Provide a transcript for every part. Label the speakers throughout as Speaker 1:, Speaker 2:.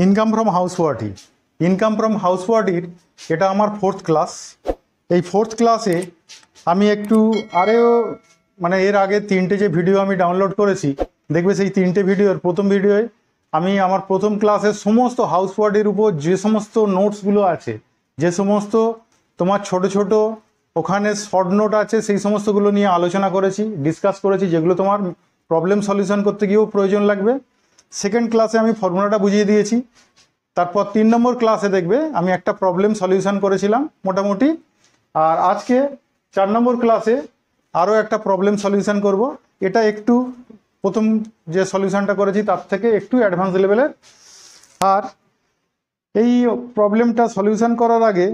Speaker 1: Income from house ওয়ার্টি। Income from house ওয়ার্টির এটা আমার 4th ক্লাস। এই 4th ক্লাসে আমি একটু আরেও মানে এর আগে 3টে যে ভিডিও আমি ডাউনলোড করেছি, দেখবে সেই 3টে ভিডিওর প্রথম ভিডিওয় আমি আমার প্রথম ক্লাসের সমস্ত হাউস ওয়ার্টির উপর যে সমস্ত নোটসগুলো আছে, যে সমস্ত তোমার ছোট ছোট ওখানে শর্ট নোট আছে, সেই সমস্তগুলো নিয়ে আলোচনা করেছি, ডিসকাস করেছি, যেগুলো তোমার প্রবলেম সলিউশন করতে গিয়েও প্রয়োজন লাগবে। সেকেন্ড ক্লাসে আমি ফর্মুলাটা বুঝিয়ে দিয়েছি। তারপর 3 নম্বর ক্লাসে দেখবে আমি একটা প্রবলেম সলিউশন করেছিলাম মোটামুটি। আর আজকে 4 নম্বর ক্লাসে আরও একটা প্রবলেম সলিউশন করব। এটা একটু প্রথম যে সলিউশনটা করেছি তার থেকে একটু অ্যাডভান্স লেভেলের। আর এই প্রবলেমটা সলিউশন করার আগে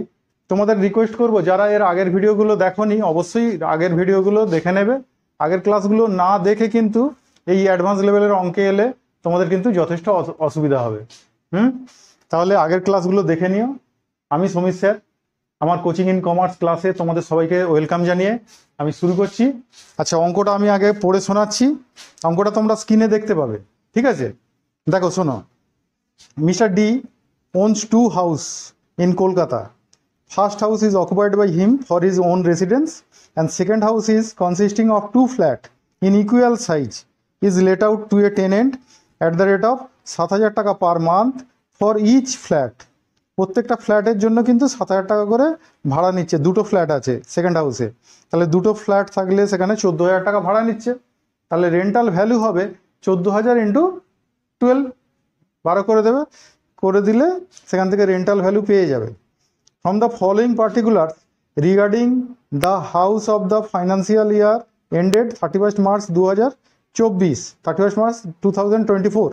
Speaker 1: তোমাদের রিকোয়েস্ট করব, যারা এর আগের ভিডিওগুলো দেখোনি অবশ্যই আগের ভিডিওগুলো দেখে নেবে। আগের ক্লাসগুলো না দেখে কিন্তু এই অ্যাডভান্স লেভেলের অঙ্কে এলে তোমাদের কিন্তু যথেষ্ট অসুবিধা হবে। তাহলে আগের ক্লাসগুলো দেখে নিও। আমি সমীর স্যার, আমার কোচিং ইন কমার্স ক্লাসে তোমাদের সবাইকে ওয়েলকাম জানিয়ে আমি শুরু করছি। আচ্ছা, অঙ্কটা আমি আগে পড়ে শোনাচ্ছি। অঙ্কটা তোমরা স্ক্রিনে দেখতে পাবে, ঠিক আছে? দেখো, শোনো। Mister D owns 2 houses in Kolkata. First house is occupied by him for his own residence, and second house is consisting of 2 flats in equal size is let out to a tenant at the rate of 7,000 টাকা per month for each flat. প্রত্যেকটা ফ্ল্যাটের জন্য কিন্তু 7,000 টাকা করে ভাড়া নিচ্ছে। 2টো flat আছে সেকেন্ড হাউসে, তাহলে 2টো ফ্ল্যাট থাকলে সেখানে 14,000 টাকা ভাড়া নিচ্ছে। তাহলে রেন্টাল ভ্যালু হবে 14,000 ইন্টু 12, 12 করে দেবে, করে দিলে সেখান থেকে রেন্টাল ভ্যালু পেয়ে যাবে। From the following particular regarding the house of the financial year ended 31 March 2024, 31 March 2024।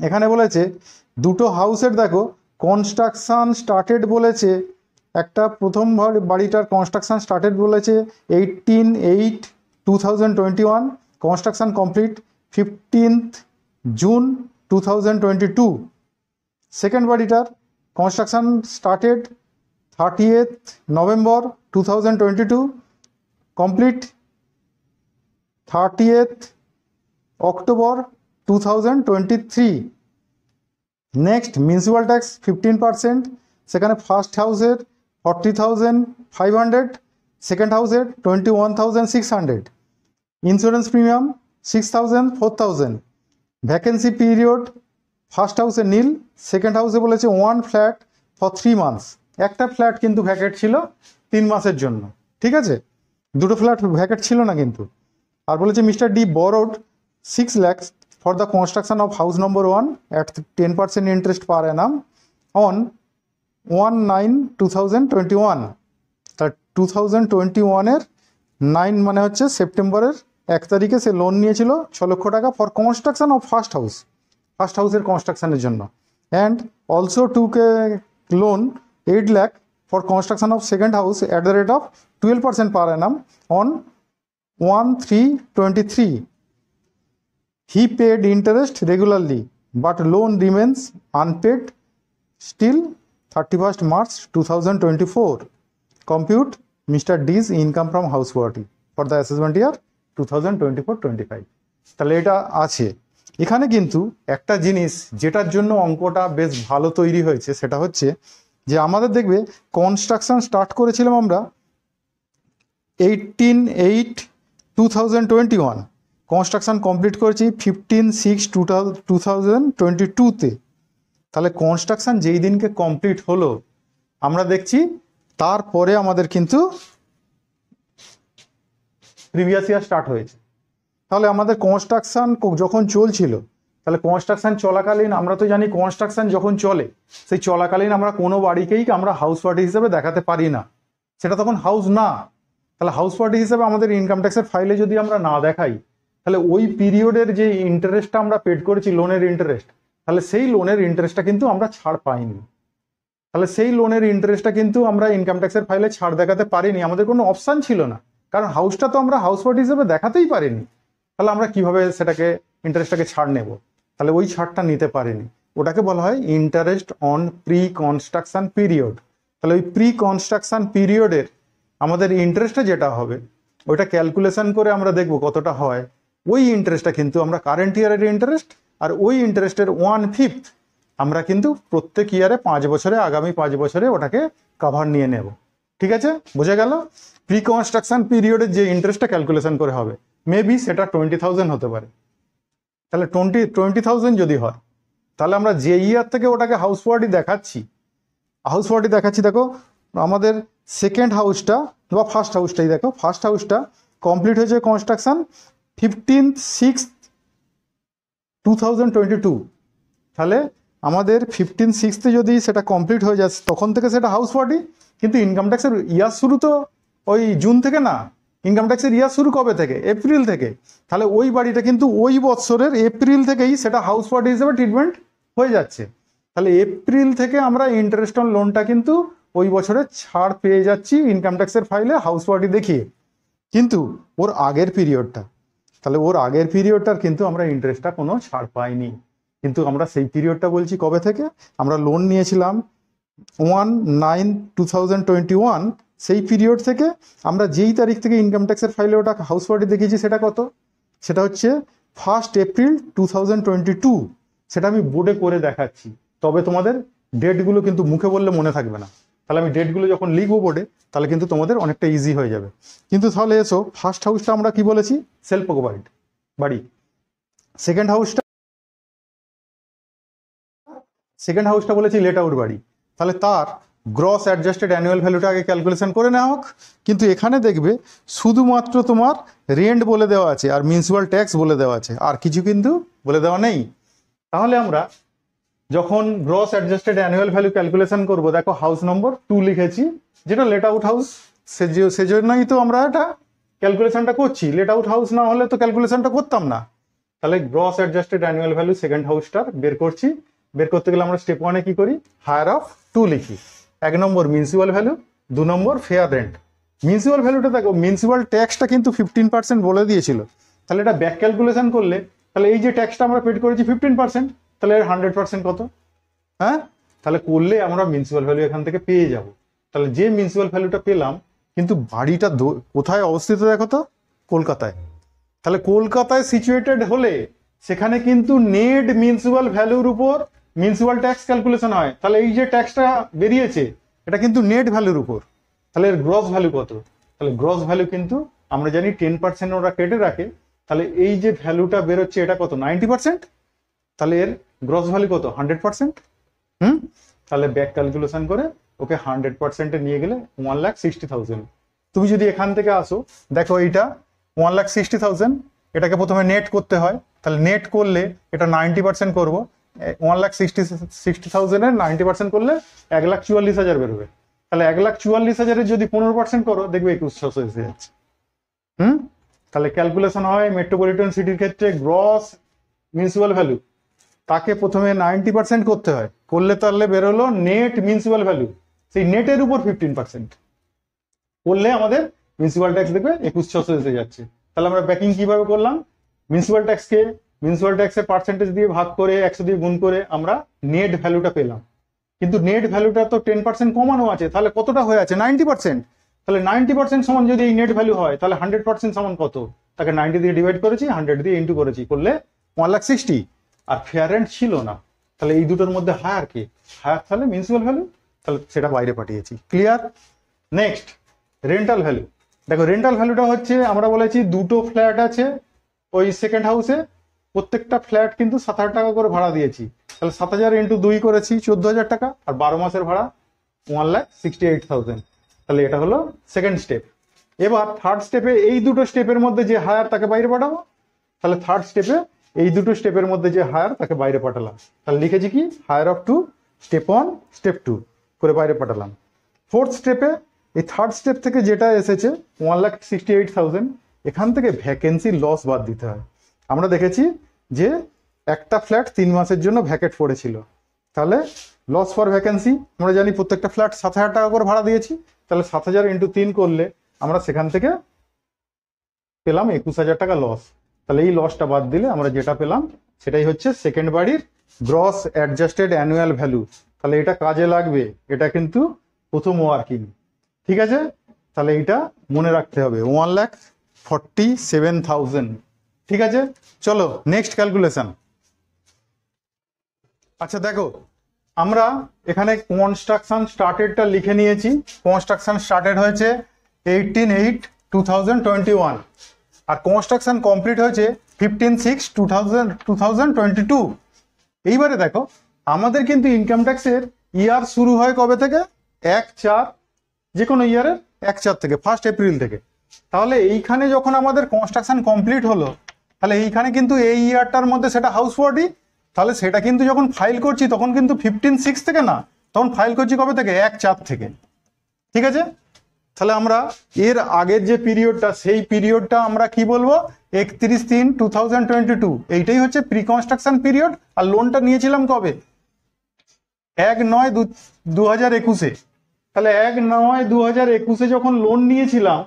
Speaker 1: এখানে বলেছে দুটো হাউসের দেখো কনস্ট্রাকশান স্টার্টেড বলেছে। একটা প্রথম বাড়িটার কনস্ট্রাকশান স্টার্টেড বলেছে 18/8/2021, construction complete 15th June 2022। Second বাড়িটার construction started 30th November 2022, complete 30th October 2023। Next municipal tax 15%, সেখানে ফার্স্ট হাউসের 40,500, সেকেন্ড হাউসের 21,600, insurance premium 6,000, 4,000। Vacancy period first হাউসে নীল, সেকেন্ড হাউসে বলেছে 1 ফ্ল্যাট ফর 3 মান্থস। একটা ফ্ল্যাট কিন্তু ভ্যাকেট ছিল 3 মাসের জন্য, ঠিক আছে? 2টো ফ্ল্যাট ভ্যাকেট ছিল না কিন্তু। আর বলেছে mister D borrowed 6 lakhs for the construction of house number 1 at 10% interest per annum on 1/9/2021। তা 2021-এর 9 মানে হচ্ছে সেপ্টেম্বরের 1 তারিখে সে লোন নিয়েছিল 6 লক্ষ টাকা ফর কনস্ট্রাকশন অফ ফার্স্ট হাউসের কনস্ট্রাকশনের জন্য। And also took A loan 8 lakh for construction of second house at the rate of 12% per annum on 1/3/23। He paid interest regularly, but loan remains unpaid still 31st March 2024. Compute Mr. D's income from house worty for the assessment year 2024-25। তাহলে এটা আছে। এখানে কিন্তু একটা জিনিস যেটার জন্য অঙ্কটা বেশ ভালো তৈরি হয়েছে, সেটা হচ্ছে যে আমাদের দেখবে কনস্ট্রাকশন স্টার্ট করেছিলাম আমরা 18/8/2021, কনস্ট্রাকশান কমপ্লিট করেছি 15/6/2022-তে। তাহলে কনস্ট্রাকশান যেই দিনকে কমপ্লিট হলো আমরা দেখছি তারপরে আমাদের কিন্তু প্রিভিয়াস ইয়ার স্টার্ট হয়েছে। তাহলে আমাদের কনস্ট্রাকশান যখন চলছিল, তাহলে কনস্ট্রাকশান চলাকালীন আমরা তো জানি কনস্ট্রাকশান যখন চলে সেই চলাকালীন আমরা কোনো বাড়িকেই আমরা হাউস ওয়ার্টি হিসেবে দেখাতে পারি না, সেটা তখন হাউস না। তাহলে হাউস ওয়ার্টি হিসেবে আমাদের ইনকাম ট্যাক্সের ফাইলে যদি আমরা না দেখাই, তাহলে ওই পিরিয়ডের যে ইন্টারেস্টটা আমরা পেড করেছি, লোনের ইন্টারেস্ট, তাহলে সেই লোনের ইন্টারেস্টটা কিন্তু আমরা ছাড় পাইনি। তাহলে সেই লোনের ইন্টারেস্টটা কিন্তু আমরা ইনকাম ট্যাক্সের ফাইলে ছাড় দেখাতে পারিনি, আমাদের কোনো অপশান ছিল না, কারণ হাউসটা তো আমরা হাউস ওয়ার্টি হিসেবে দেখাতেই পারিনি। তাহলে আমরা কিভাবে সেটাকে ইন্টারেস্টটাকে ছাড় নেব? তাহলে ওই ছাড়টা নিতে পারিনি, ওটাকে বলা হয় interest on pre construction period. তাহলে ওই প্রি কনস্ট্রাকশন পিরিয়ডের আমাদের ইন্টারেস্টটা যেটা হবে ওইটা ক্যালকুলেশন করে আমরা দেখব কতটা হয়। ওই ইন্টারেস্টটা কিন্তু আমরা কারেন্ট ইয়ারের ইন্টারেস্ট আর ওই ইন্টারেস্টের 1/5 আমরা কিন্তু প্রত্যেক ইয়ারে 5 বছরে, আগামী 5 বছরে ওটাকে কভার নিয়ে নেব। ঠিক আছে, বোঝা গেল? প্রি কনস্ট্রাকশন পিরিয়ডের যে ইন্টারেস্টটা ক্যালকুলেশন করে হবে, মেবি সেটা 20,000 হতে পারে। তাহলে 20,000 যদি হয়, তাহলে আমরা যে ইয়ার থেকে ওটাকে হাউস ওয়ার্ডি দেখাচ্ছি, দেখো আমাদের সেকেন্ড হাউসটা বা ফার্স্ট হাউসটাই দেখো, ফার্স্ট হাউসটা কমপ্লিট হয়েছে কনস্ট্রাকশন 15/6/2022। তাহলে আমাদের 15/6 যদি সেটা কমপ্লিট হয়ে যায়, তখন থেকে সেটা হাউস ওয়ার্ডি। কিন্তু ইনকাম ট্যাক্সের ইয়ার শুরু তো ওই জুন থেকে না, ইনকাম ট্যাক্সের ইয়ার শুরু কবে থেকে? এপ্রিল থেকে। তাহলে ওই বাড়িটা কিন্তু ওই বছরের এপ্রিল থেকেই সেটা হাউস ওয়ার্ডি হিসেবে ট্রিটমেন্ট হয়ে যাচ্ছে। তাহলে এপ্রিল থেকে আমরা ইন্টারেস্ট অন লোনটা কিন্তু ওই বছরে ছাড় পেয়ে যাচ্ছি ইনকাম ট্যাক্সের ফাইলে হাউস ওয়ার্ডি দেখিয়ে। কিন্তু ওর আগের পিরিয়ডটা, তাহলে ওর আগের পিরিয়ডটার কিন্তু আমরা ইন্টারেস্টটা কোনো ছাড় পাইনি। কিন্তু আমরা সেই পিরিয়ডটা বলছি কবে থেকে? আমরা লোন নিয়েছিলাম 1/9/2021, সেই পিরিয়ড থেকে আমরা যেই তারিখ থেকে ইনকাম ট্যাক্সের ফাইলে ওটা হাউস ওয়ার্ডি দেখিয়েছি, সেটা কত? সেটা হচ্ছে 1 এপ্রিল 2022। সেটা আমি বোর্ডে করে দেখাচ্ছি, তবে তোমাদের ডেটগুলো কিন্তু মুখে বললে মনে থাকবে না। তাহলে আমি ডেটগুলো যখন লিখবো বোর্ডে, তাহলে কিন্তু তোমাদের অনেকটা ইজি হয়ে যাবে। কিন্তু তাহলে এসো, ফার্স্ট হাউসটা আমরা কি বলেছি? সেলফ অকুপাইড বাড়ি। সেকেন্ড হাউসটা বলেছি লেট আউট বাড়ি। তাহলে তার গ্রস অ্যাডজাস্টেড অ্যানুয়াল ভ্যালুটা আগে ক্যালকুলেশন করে নেওয়া হোক। কিন্তু এখানে দেখবে শুধুমাত্র তোমার রেন্ট বলে দেওয়া আছে আর মিউনিসিপ্যাল ট্যাক্স বলে দেওয়া আছে, আর কিছু কিন্তু বলে দেওয়া নেই। তাহলে আমরা যখন gross adjusted annual value calculation করব, দেখো হাউস নম্বর 2 লিখেছি, যেটা লেট আউট হাউস, সেজন্যই তো আমরা এটা ক্যালকুলেশনটা করছি। লেট আউট হাউস না হলে তো ক্যালকুলেশনটা করতাম না। তাহলে gross adjusted annual value second হাউসটার বের করছি। বের করতে গেলে আমরা স্টেপ 1-এ কি করি? হায়ার অফ 2 লিখি। 1 নম্বর মিউনিসিপ্যাল ভ্যালু, 2 নম্বর ফেয়ার রেন্ট। মিউনিসিপ্যাল ভ্যালুটা দেখো, মিউনিসিপ্যাল ট্যাক্সটা কিন্তু 15% বলে দিয়েছিল। তাহলে এটা ব্যাক ক্যালকুলেশন করলে, তাহলে এই যে ট্যাক্সটা আমরা পেড করেছি 15%, তাহলে এর 100% কত? হ্যাঁ, তাহলে করলে আমরা মিউনিসিপ্যাল ভ্যালু এখান থেকে পেয়ে যাব। তাহলে যে মিউনিসিপ্যাল ভ্যালুটা পেলাম, কিন্তু বাড়িটা কোথায় অবস্থিত দেখো তো? কলকাতায়। তাহলে কলকাতায় সিচুয়েটেড হলে সেখানে কিন্তু নেট মিউনিসিপ্যাল ভ্যালুর উপর মিউনিসিপ্যাল ট্যাক্স ক্যালকুলেশন হয়। তাহলে এই যে ট্যাক্সটা বেরিয়েছে, এটা কিন্তু নেট ভ্যালুর উপর। তাহলে এর গ্রস ভ্যালু কত? তাহলে গ্রস ভ্যালু কিন্তু আমরা জানি 10% ওরা কেটে রাখে। তাহলে এই যে ভ্যালুটা বেরোচ্ছে, এটা কত? 90%। তাহলে এর গ্রস ভ্যালু কত? 100%। তাহলে ব্যাক ক্যালকুলেশন করে ওকে 100%-এ নিয়ে গেলে 1,60,000। তুমি যদি এখান থেকে আসো, দেখো এইটা 1,60,000, এটাকে প্রথমে নেট করতে হয়। তাহলে নেট করলে এটা 90% করবো। 1,60,000-এর 90% করলে 1,44,000 বেরোবে। তাহলে 1,44,000-এর যদি 15% করো, দেখবে 21,600 এসে যাচ্ছে। তাহলে ক্যালকুলেশন হয় মেট্রোপলিটন সিটির ক্ষেত্রে গ্রস মিউনিসিপ্যাল ভ্যালু, তাকে প্রথমে 90% করতে হয়। করলে তাহলে বেরোলো নেট মিউনিসিপ্যাল ভ্যালু, সেই নেটের উপর 15% করলে আমাদের মিউনিসিপ্যাল ট্যাক্স দেখবে 21,600 এসে যাচ্ছে। তাহলে আমরা ব্যাকিং কিভাবে করলাম? মিউনিসিপ্যাল ট্যাক্সের পার্সেন্টেজ দিয়ে ভাগ করে 100 দিয়ে গুণ করে আমরা নেট ভ্যালুটা পেলাম। কিন্তু নেট ভ্যালুটা তো 10% কমানো আছে, তাহলে কতটা হয়ে আছে? 90%। তাহলে 90% সমান যদি এই নেট ভ্যালু হয়, তাহলে 100% সমান কত? তাকে 90 দিয়ে ডিভাইড করেছি, 100 দিয়ে ইন্টু করেছি, করলে 1,60,000। আর ফেয়ার রেন্ট ছিল না। তাহলে এই দুটোর মধ্যে হায়ার কি? হায়ার তাহলে মিউনিসিপ্যাল ভ্যালু, তাহলে সেটা বাইরে পাঠিয়েছি। ক্লিয়ার? Next rental value. দেখো রেন্টাল ভ্যালুটা হচ্ছে, আমরা বলেছি দুটো ফ্ল্যাট আছে ওই সেকেন্ড হাউসে, প্রত্যেকটা ফ্ল্যাট কিন্তু 7,000 টাকা করে ভাড়া দিয়েছি। তাহলে 7,000 ইন্টু 2 করেছি 14,000 টাকা, আর 12 মাসের ভাড়া 1,68,000। তাহলে এটা হলো সেকেন্ড স্টেপ। এবার থার্ড স্টেপে এই দুটো স্টেপের মধ্যে যে হায়ার তাকে বাইরে পাঠাবো। তাহলে থার্ড স্টেপে এই দুটো স্টেপের মধ্যে যে হায়ার তাকে বাইরে পাঠালাম। তাহলে লিখেছি কি? হায়ার অফ 2, স্টেপ 1, স্টেপ 2 করে বাইরে পাঠালাম। ফোর্থ স্টেপে এই থার্ড স্টেপ থেকে যেটা এসেছে 1,68,000, এখান থেকে ভ্যাকেন্সি লস বাদ দিতে হয়। আমরা দেখেছি যে একটা ফ্ল্যাট 3 মাসের জন্য ভ্যাকেট পড়েছিল। তাহলে লস ফর ভ্যাকেন্সি আমরা জানি প্রত্যেকটা ফ্ল্যাট 7,000 টাকা করে ভাড়া দিয়েছি। তাহলে 7,000 ইন্টু 3 করলে আমরা সেখান থেকে পেলাম 21,000 টাকা লস। তাহলে এই লসটা বাদ দিলে আমরা যেটা পেলাম সেটাই হচ্ছে সেকেন্ড বাড়ির গ্রস অ্যাডজাস্টেড অ্যানুয়াল ভ্যালু। তাহলে এটা কাজে লাগবে, এটা কিন্তু প্রথম ওয়ার্কিং। ঠিক আছে, তাহলে এইটা মনে রাখতে হবে, 1,47,000। ঠিক আছে, চলো নেক্সট ক্যালকুলেশন। আচ্ছা দেখো, আমরা এখানে কনস্ট্রাকশন স্টার্টেডটা লিখে নিয়েছি। কনস্ট্রাকশন স্টার্টেড হয়েছে 18/8/2021 আর কনস্ট্রাকশন কমপ্লিট হয়েছে 15/6/2022। এইবারে দেখো, আমাদের কিন্তু ইনকাম ট্যাক্সের ইয়ার শুরু হয় কবে থেকে? 1/4, যে কোনো ইয়ারের 1/4 থেকে, 1 এপ্রিল থেকে। তাহলে এইখানে যখন আমাদের কনস্ট্রাকশন কমপ্লিট হলো, তাহলে এইখানে কিন্তু এই ইয়ারটার মধ্যে সেটা হাউস ওয়ার্ডই, তাহলে সেটা কিন্তু যখন ফাইল করছি তখন কিন্তু 15/6 থেকে না, তখন ফাইল করছি কবে থেকে? 1/4 থেকে। ঠিক আছে, তাহলে আমরা এর আগের যে পিরিয়ডটা, সেই পিরিয়ডটা আমরা কি বলবো? 31/3/2022। এইটাই হচ্ছে প্রি কনস্ট্রাকশন পিরিয়ড। আর লোনটা নিয়েছিলাম কবে? 1/9/2021-এ। তাহলে 1/9/2021-এ যখন লোন নিয়েছিলাম,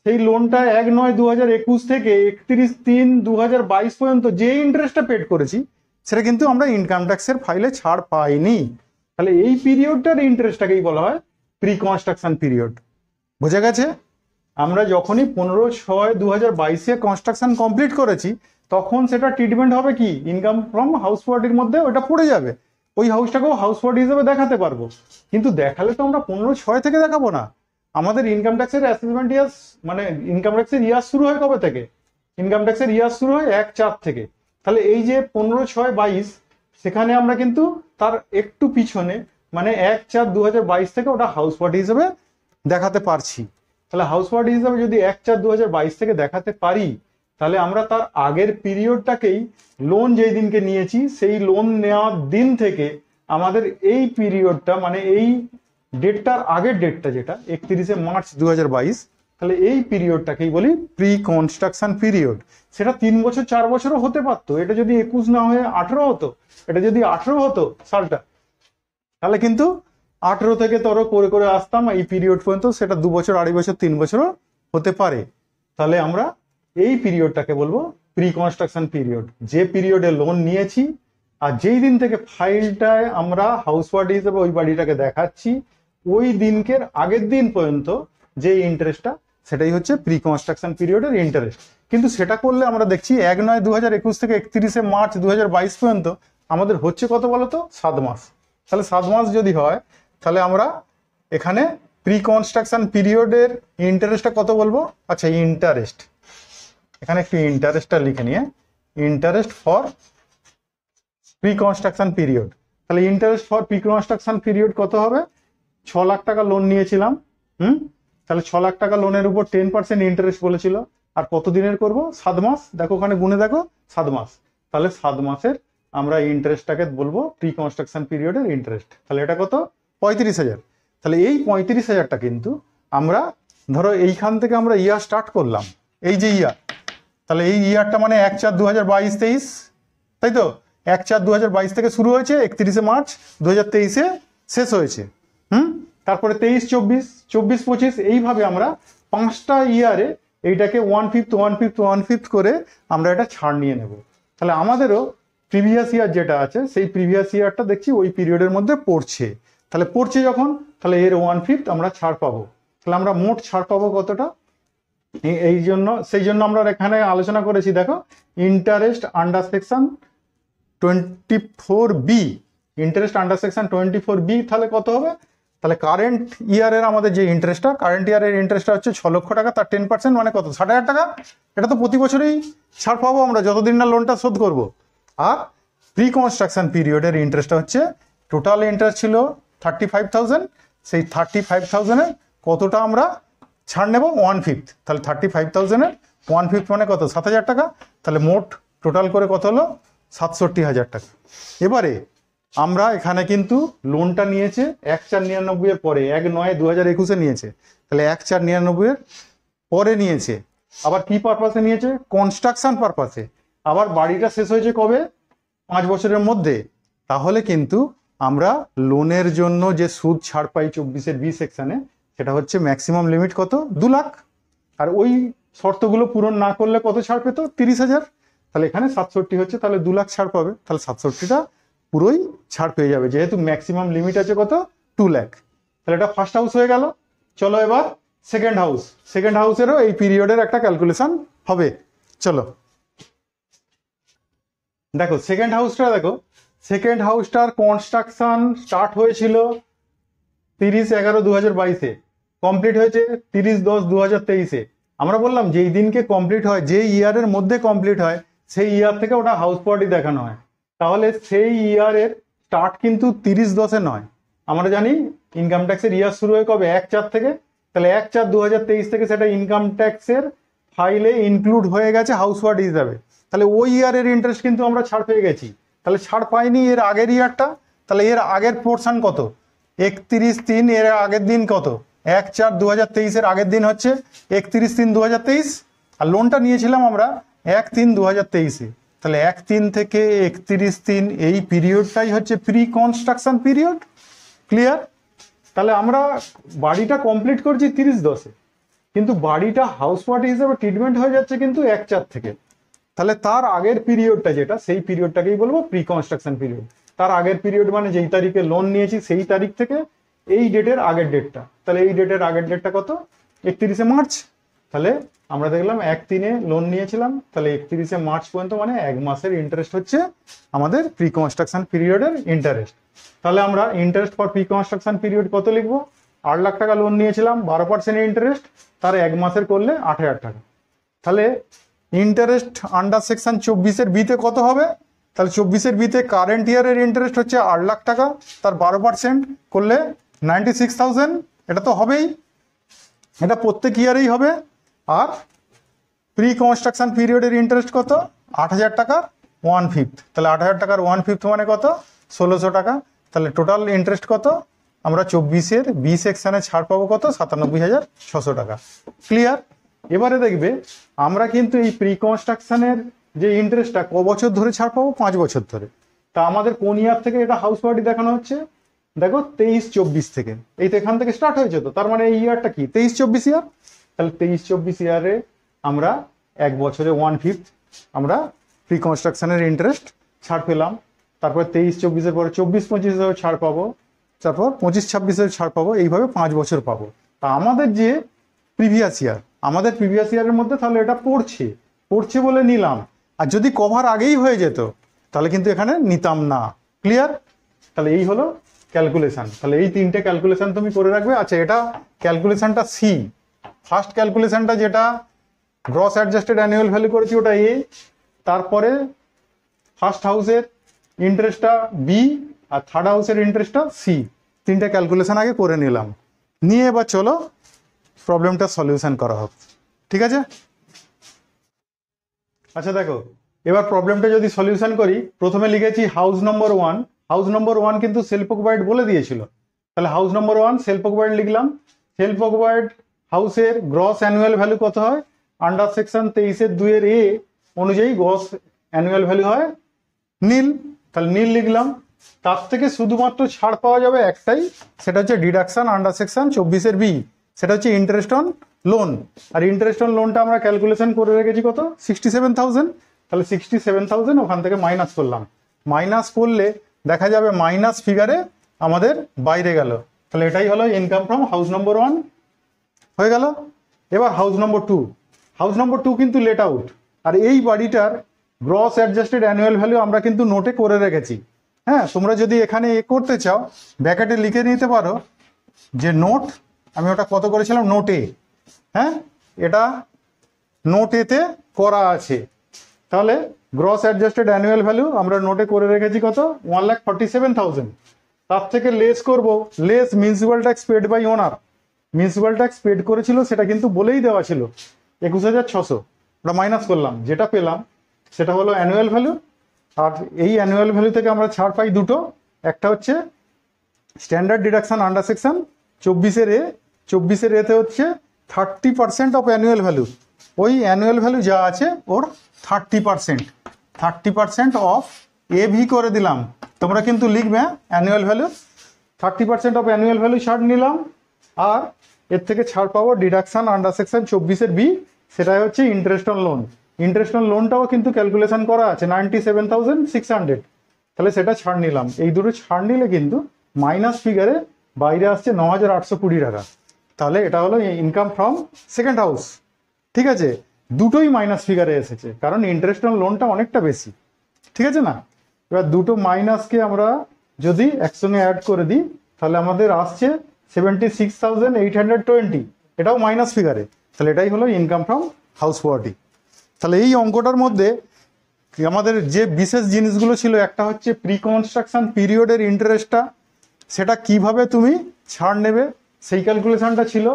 Speaker 1: সেই লোনটা 1/9/2021 থেকে 31/3/2022 পর্যন্ত যে ইন্টারেস্টটা পেড করেছি, সেটা কিন্তু আমরা ইনকাম ট্যাক্সের ফাইলে ছাড় পাইনি। তাহলে এই পিরিয়ডটার ইন্টারেস্টটাকেই বলা হয় প্রি কনস্ট্রাকশন পিরিয়ড। বোঝা গেছে? আমরা যখনই 15/6/2022-এ কনস্ট্রাকশন কমপ্লিট করেছি, তখন সেটা ট্রিটমেন্ট হবে কি? ইনকাম ফ্রম হাউস ওয়ার্ডির মধ্যে ওটা পড়ে যাবে। ওই হাউসটাকেও হাউস ওয়ার্ড হিসেবে দেখাতে পারবো। কিন্তু দেখালে তো আমরা 15/6 থেকে দেখাবো না। আমাদের ইনকাম ট্যাক্সের অ্যাসেসমেন্ট ইয়ার, মানে ইনকাম ট্যাক্সের ইয়ার শুরু হয় কবে থেকে? ইনকাম ট্যাক্সের ইয়ার শুরু হয় 1/4 থেকে। তাহলে এই যে 15/6/22, সেখানে আমরা কিন্তু তার একটু পিছনে, মানে 1/4/2022 থেকে ওটা হাউস ওয়ার্ড হিসেবে দেখাতে পারছি। তাহলে হাউস ওয়ার্ড হিসেবে যদি 1/4/2022 থেকে দেখাতে পারি, তাহলে আমরা তার আগের পিরিয়ডটাকেই, লোন যেই দিনকে নিয়েছি সেই লোন নেওয়ার দিন থেকে আমাদের এই পিরিয়ডটা, মানে এই ডেটটার আগের ডেটটা যেটা 31/3/2022, তাহলে এই পিরিয়ডটাকেই বলি প্রি কনস্ট্রাকশন পিরিয়ড। সেটা 3 বছর 4 বছরও হতে পারতো। এটা যদি 21 না হয়ে 18 হতো, এটা যদি 18 হতো সালটা, তাহলে কিন্তু 18 থেকে তর করে করে আসতাম এই পিরিয়ড পর্যন্ত। সেটা 2 বছর, 2.5 বছর, 3 বছরও হতে পারে। তাহলে আমরা এই পিরিয়ডটাকে বলবো প্রি কনস্ট্রাকশন পিরিয়ড। যে পিরিয়ডে লোন নিয়েছি আর যেই দিন থেকে ফাইলটায় আমরা হাউস ওয়ার্ড হিসেবে ওই বাড়িটাকে দেখাচ্ছি, ওই দিনকের আগের দিন পর্যন্ত যে ইন্টারেস্টটা, সেটাই হচ্ছে প্রি কনস্ট্রাকশন পিরিয়ডের ইন্টারেস্ট। কিন্তু সেটা করলে আমরা দেখছি 1/9/2021 থেকে 31/3/2022 পর্যন্ত আমাদের হচ্ছে কত বলতো? 7 মাস। তাহলে 7 মাস যদি হয়, তাহলে আমরা এখানে প্রি কনস্ট্রাকশন পিরিয়ডের ইন্টারেস্টটা কত বলবো? আচ্ছা, ইন্টারেস্ট, এখানে একটু ইন্টারেস্টটা লিখে নিয়ে, interest for pre construction period. তাহলে interest for pre construction period কত হবে? 6 লাখ টাকা লোন নিয়েছিলাম। তাহলে 6 লাখ টাকা লোনের উপর 10% ইন্টারেস্ট বলেছিল। আর কত দিনের করব? 7 মাস। দেখো ওখানে গুনে দেখো, 7 মাস। তাহলে 7 মাসের আমরা ইন্টারেস্টটাকে বলবো প্রি কনস্ট্রাকশন পিরিয়ডের ইন্টারেস্ট। তাহলে এটা কত? 35,000। তাহলে এই 35,000টা কিন্তু আমরা, ধরো এইখান থেকে আমরা ইয়ার স্টার্ট করলাম, এই যে ইয়ার, তাহলে এই ইয়ারটা মানে 1/4/2022-23, তাই তো? 1/4/2022 থেকে শুরু হয়েছে, 31/3/2023-এ শেষ হয়েছে। তারপরে 23-24, 24-25, এইভাবে আমরা 5টা ইয়ারে এইটাকে 1/5 করে আমরা এটা ছাড় নিয়ে নেব। তাহলে আমাদেরও প্রিভিয়াস ইয়ার যেটা আছে, সেই প্রিভিয়াস ইয়ারটা দেখছি ওই পিরিয়ডের মধ্যে পড়ছে। তাহলে পড়ছে যখন, তাহলে এর 1/5 আমরা ছাড় পাবো। তাহলে আমরা মোট ছাড় পাবো কতটা? সেই জন্য আমরা এখানে আলোচনা করেছি, দেখো, interest under section 24B, interest under section 24B। তাহলে কত হবে? তাহলে কারেন্ট ইয়ারের আমাদের যে ইন্টারেস্টটা, কারেন্ট ইয়ারের ইন্টারেস্টটা হচ্ছে 6 লক্ষ টাকা, তার 10% মানে কত? 60,000 টাকা। এটা তো প্রতি বছরই ছাড় পাবো আমরা যতদিন না লোনটা শোধ করব। আর প্রি কনস্ট্রাকশন পিরিয়ডের ইন্টারেস্টটা হচ্ছে, টোটাল ইন্টারেস্ট ছিল 35,000, সেই 35,000-এর কতটা আমরা ছাড় নেব? 1/5। তাহলে 35,000-এর 1/5 মানে কত? 7,000 টাকা। তাহলে মোট টোটাল করে কত হলো? 67,000 টাকা। এবারে আমরা এখানে কিন্তু লোনটা নিয়েছে 1/4/99-এর পরে, 1/9/2021-এ নিয়েছে। তাহলে 1/4/99-এর পরে নিয়েছে। আবার কি পারপাসে নিয়েছে? কনস্ট্রাকশন পারপাসে। আবার বাড়িটা শেষ হয়েছে কবে? 5 বছরের মধ্যে। তাহলে কিন্তু আমরা লোনের জন্য যে সুদ ছাড় পাই 24-এর B সেকশনে, সেটা হচ্ছে ম্যাক্সিমাম লিমিট কত? 2 লাখ। আর ওই শর্তগুলো পূরণ না করলে কত ছাড় পেত? 30,000। তাহলে এখানে 67 হচ্ছে, তাহলে 2 লাখ ছাড় পাবে। তাহলে 67টা পুরোই ছাড় পেয়ে যাবে, যেহেতু ম্যাক্সিমাম লিমিট আছে কত? 2 লাখ। তাহলে এটা ফার্স্ট হাউস হয়ে গেল। চলো এবার সেকেন্ড হাউস। সেকেন্ড হাউসেরও এই পিরিয়ডের একটা ক্যালকুলেশন হবে। চলো দেখো সেকেন্ড হাউসটা, দেখো সেকেন্ড হাউসটার কনস্ট্রাকশন স্টার্ট হয়েছিল 30/11/2022-এ, কমপ্লিট হয়েছে 30/10/2023-এ। আমরা বললাম যেই দিনকে কমপ্লিট হয়, যে ইয়ারের মধ্যে কমপ্লিট হয়, সেই ইয়ার থেকে ওটা হাউস প্রপার্টি দেখানো হয়। তাহলে সেই ইয়ারের স্টার্ট কিন্তু 30/10-এ নয়। আমরা জানি ইনকাম ট্যাক্সের ইয়ার শুরু হয় কবে, 1/4 থেকে। তাহলে 1/4/2023 থেকে সেটা ইনকাম ট্যাক্সের ফাইলে ইনক্লুড হয়ে গেছে হাউস প্রপার্টি হিসাবে। তাহলে ওই ইয়ারের ইন্টারেস্ট কিন্তু আমরা ছাড় পেয়ে গেছি। তাহলে ছাড় পাইনি এর আগের ইয়ারটা। তাহলে এর আগের পোর্শন কত? 31/3, এর আগের দিন কত? 1/4/2023-এর আগের দিন হচ্ছে 31/3/2023, আর লোনটা নিয়েছিলাম আমরা 1/3/2023-এ। তাহলে 1/3 থেকে 31/3 এই পিরিয়ডটাই হচ্ছে প্রি কনস্ট্রাকশন পিরিয়ড। ক্লিয়ার? তাহলে আমরা বাড়িটা কমপ্লিট করছি 30/10-এ, কিন্তু বাড়িটা হাউস প্রপার্টি হিসেবে ট্রিটমেন্ট হয়ে যাচ্ছে কিন্তু 1/4 থেকে। তাহলে তার আগের পিরিয়ডটা যেটা, সেই পিরিয়ডটাকেই বলবো প্রি কনস্ট্রাকশন পিরিয়ড। তার আগের পিরিয়ড মানে যেই তারিখে লোন নিয়েছি সেই তারিখ থেকে এই ডেটের আগের ডেটটা। তাহলে এই ডেটের আগের ডেটটা কত? 31শে মার্চ। তাহলে আমরা দেখলাম 1/3-এ লোন নিয়েছিলাম, তাহলে 31শে মার্চ পর্যন্ত মানে 1 মাসের ইন্টারেস্ট হচ্ছে আমাদের প্রি কনস্ট্রাকশন পিরিয়ডের ইন্টারেস্ট। তাহলে আমরা interest for pre construction period কত লিখবো? 8 লাখ টাকা লোন নিয়েছিলাম, 12% ইন্টারেস্ট, তার 1 মাসের করলে 8,000 টাকা। তাহলে ইন্টারেস্ট আন্ডার সেকশন 24-এর বিতে কত হবে? তাহলে 24-এর বিতে কারেন্ট ইয়ারের ইন্টারেস্ট হচ্ছে 8 লাখ টাকা, তার 12% করলে 96,000। এটা তো হবেই, এটা প্রত্যেক ইয়ারেই হবে। আর প্রি কনস্ট্রাকশন পিরিয়ডের ইন্টারেস্ট কত? 8,000 টাকার 1/5। তাহলে 8,000 টাকার 1/5 মানে কত? 1,600 টাকা। তাহলে টোটাল ইন্টারেস্ট কত? আমরা 24-এর বি সেকশনে ছাড় পাবো কত? 97,600 টাকা। ক্লিয়ার? এবারে দেখবে আমরা কিন্তু এই প্রি কনস্ট্রাকশনের যে ইন্টারেস্টটা ক বছর ধরে ছাড় পাবো? 5 বছর ধরে। তা আমাদের কোন ইয়ার থেকে এটা হাউস প্রপার্টি দেখানো হচ্ছে? দেখো 23-24 থেকে। এই তো এখান থেকে স্টার্ট হয়েছে, তো তার মানে এই ইয়ারটা কি 23-24 ইয়ার। তাহলে 23-24 ইয়ারে আমরা 1 বছরে 1/5 আমরা প্রি কনস্ট্রাকশনের ইন্টারেস্ট ছাড় পেলাম। তারপর 23-24-এর পরে 24-25-এও ছাড় পাবো, তারপর 25-26-এও ছাড় পাবো, এইভাবে 5 বছর পাবো। তা আমাদের যে প্রিভিয়াস ইয়ার, আমাদের প্রিভিয়াস ইয়ারের মধ্যে তাহলে এটা পড়ছে বলে নিলাম। আর যদি কভার আগেই হয়ে যেত তাহলে কিন্তু এখানে নিতাম না। ক্লিয়ার? তাহলে এই হলো ক্যালকুলেশন। তাহলে এই 3টে ক্যালকুলেশন তুমি করে রাখবে। আচ্ছা, এটা ক্যালকুলেশনটা সি। ফার্স্ট ক্যালকুলেশনটা যেটা গ্রস অ্যাডজাস্টেড অ্যানুয়াল ভ্যালু করেছি ওটা এ, তারপরে ফার্স্ট হাউসের ইন্টারেস্টটা বি, আর থার্ড হাউসের ইন্টারেস্টটা সি। 3টে ক্যালকুলেশন আগে করে নিলাম, নিয়ে এবার চলো প্রবলেমটা সলিউশন করা হোক। ঠিক আছে? আচ্ছা দেখো, এবার প্রবলেমটা যদি সলিউশন করি, প্রথমে লিখেছি হাউস নম্বর 1। হাউস নম্বর 1 কিন্তু সেলফ অকুপাইড বলে দিয়েছিল। তাহলে হাউস নম্বর 1 সেলফ অকুপাইড লিখলাম। সেলফ অকুপাইড হাউসের গ্রস অ্যানুয়াল ভ্যালু কত হয়? আন্ডার সেকশন 23-2-এর এ অনুযায়ী গ্রস অ্যানুয়াল ভ্যালু হয় নীল। তাহলে নীল লিখলাম। তার থেকে শুধুমাত্র ছাড় পাওয়া যাবে একটাই, সেটা হচ্ছে ডিডাকশন আন্ডার সেকশন 24-এর বি, সেটা হচ্ছে ইন্টারেস্ট অন লোন। আর ইন্টারেস্ট অন লোনটা আমরা ক্যালকুলেশন করে রেখেছি কত? 67,000। তাহলে 67,000 ওখান থেকে মাইনাস করলাম। মাইনাস করলে দেখা যাবে মাইনাস ফিগারে আমাদের বাইরে গেল। তাহলে এটাই হলো ইনকাম ফ্রম হাউস নম্বর 1 হয়ে গেল। এবার হাউস নম্বর 2। হাউস নম্বর 2 কিন্তু লেট আউট। আর এই বাড়িটার গ্রস অ্যাডজাস্টেড অ্যানুয়াল ভ্যালু আমরা কিন্তু নোটে করে রেখেছি। হ্যাঁ, তোমরা যদি এখানে করতে চাও ব্র্যাকেটে লিখে নিতে পারো যে নোট, আমি ওটা কত করেছিলাম নোট এ। হ্যাঁ, এটা নোট এতে করা আছে। তাহলে গ্রস অ্যাডজাস্টেড অ্যানুয়াল ভ্যালু আমরা নোটে করে রেখেছি কত? 1,47,000। তার থেকে লেস করব, less municipal tax paid by owner. Municipal tax paid করেছিল সেটা কিন্তু বলেই দেওয়া ছিল 21,600। ওটা মাইনাস করলাম, যেটা পেলাম সেটা হলো অ্যানুয়াল ভ্যালু। আর এই অ্যানুয়াল ভ্যালু থেকে আমরা ছাড় পাই দুটো, একটা হচ্ছে স্ট্যান্ডার্ড ডিডাকশন আন্ডার সেকশন 24-এর এ। 24-এর এতে হচ্ছে 30% অফ অ্যানুয়াল ভ্যালু। ওই অ্যানুয়াল ভ্যালু যা আছে ওর 30% অফ এ ভি করে দিলাম। তোমরা কিন্তু লিখবে annual value 30% of annual value ছাড় নিলাম। আর এর থেকে ছাড় পাবো ডিডাকশন আন্ডার সেকশন 24-এর বি, সেটাই হচ্ছে interest on loan. Interest on লোনটাও কিন্তু ক্যালকুলেশন করা আছে 97,600। তাহলে সেটা ছাড় নিলাম। এই দুটো ছাড় নিলে কিন্তু মাইনাস ফিগারে বাইরে আসছে 9,820 টাকা। তাহলে এটা হলো ইনকাম ফ্রম সেকেন্ড হাউস। ঠিক আছে, দুটোই মাইনাস ফিগারে এসেছে কারণ ইন্টারেস্ট অন লোনটা অনেকটা বেশি। ঠিক আছে না? এবার দুটো মাইনাসকে আমরা যদি একসঙ্গে অ্যাড করে দিই তাহলে আমাদের আসছে 76,820, এটাও মাইনাস ফিগারে। তাহলে এটাই হলো ইনকাম ফ্রম হাউস প্রপার্টি। তাহলে এই অঙ্কটার মধ্যে আমাদের যে বিশেষ জিনিসগুলো ছিল, একটা হচ্ছে প্রি কনস্ট্রাকশন পিরিয়ডের ইন্টারেস্টটা, সেটা কিভাবে তুমি ছাড় নেবে সেই ক্যালকুলেশনটা ছিল,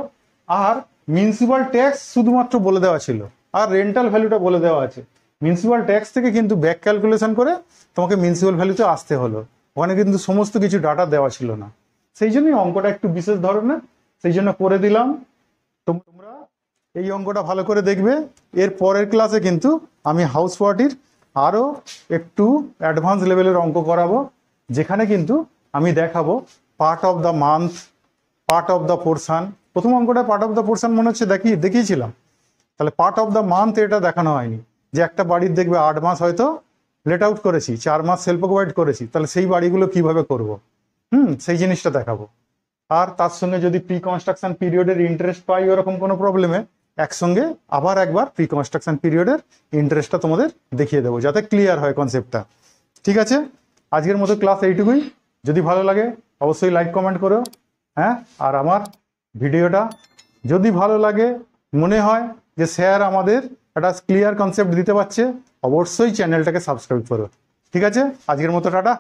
Speaker 1: আর মিউনিসিপ্যাল ট্যাক্স শুধুমাত্র বলে দেওয়া ছিল, আর রেন্টাল ভ্যালুটা বলে দেওয়া আছে। মিউনিসিপ্যাল ট্যাক্স থেকে কিন্তু ব্যাক ক্যালকুলেশন করে তোমাকে মিউনিসিপ্যাল ভ্যালুতে আসতে হলো, ওখানে কিন্তু সমস্ত কিছু ডাটা দেওয়া ছিল না। সেই জন্যই অঙ্কটা একটু বিশেষ ধরনের, সেই জন্য করে দিলাম। তোমরা এই অঙ্কটা ভালো করে দেখবে। এর পরের ক্লাসে কিন্তু আমি হাউস প্রপার্টির আরও একটু অ্যাডভান্স লেভেলের অঙ্ক করাবো, যেখানে কিন্তু আমি দেখাবো part of the month, part of the portion. প্রথম অঙ্কটা পার্ট অফ দ্য পোর্শন মনে হচ্ছে দেখিয়েছিলাম, তাহলে পার্ট অফ দ্য মান্থ এটা দেখানো হয়নি। যে একটা বাড়ির দেখবে 8 মাস হয়তো লেট আউট করেছি, 4 মাস সেলফ অকুপাইড করেছি, তাহলে সেই বাড়িগুলো কিভাবে করব, সেই জিনিসটা দেখাবো। আর তার সঙ্গে যদি প্রি কনস্ট্রাকশন পিরিয়ডের ইন্টারেস্ট পাই ওরকম কোনো প্রবলেমে, একসঙ্গে আবার একবার প্রি কনস্ট্রাকশন পিরিয়ডের ইন্টারেস্টটা তোমাদের দেখিয়ে দেবো, যাতে ক্লিয়ার হয় কনসেপ্টটা। ঠিক আছে, আজকের মতো ক্লাস এইটুকুই। যদি ভালো লাগে অবশ্যই লাইক কমেন্ট করো। হ্যাঁ, আর আমার ভিডিওটা যদি ভালো লাগে, মনে হয় যে স্যার আমাদের একটা ক্লিয়ার কনসেপ্ট দিতে পারছে, অবশ্যই চ্যানেলটাকে সাবস্ক্রাইব করো। ঠিক আছে, আজকের মতো টাটা।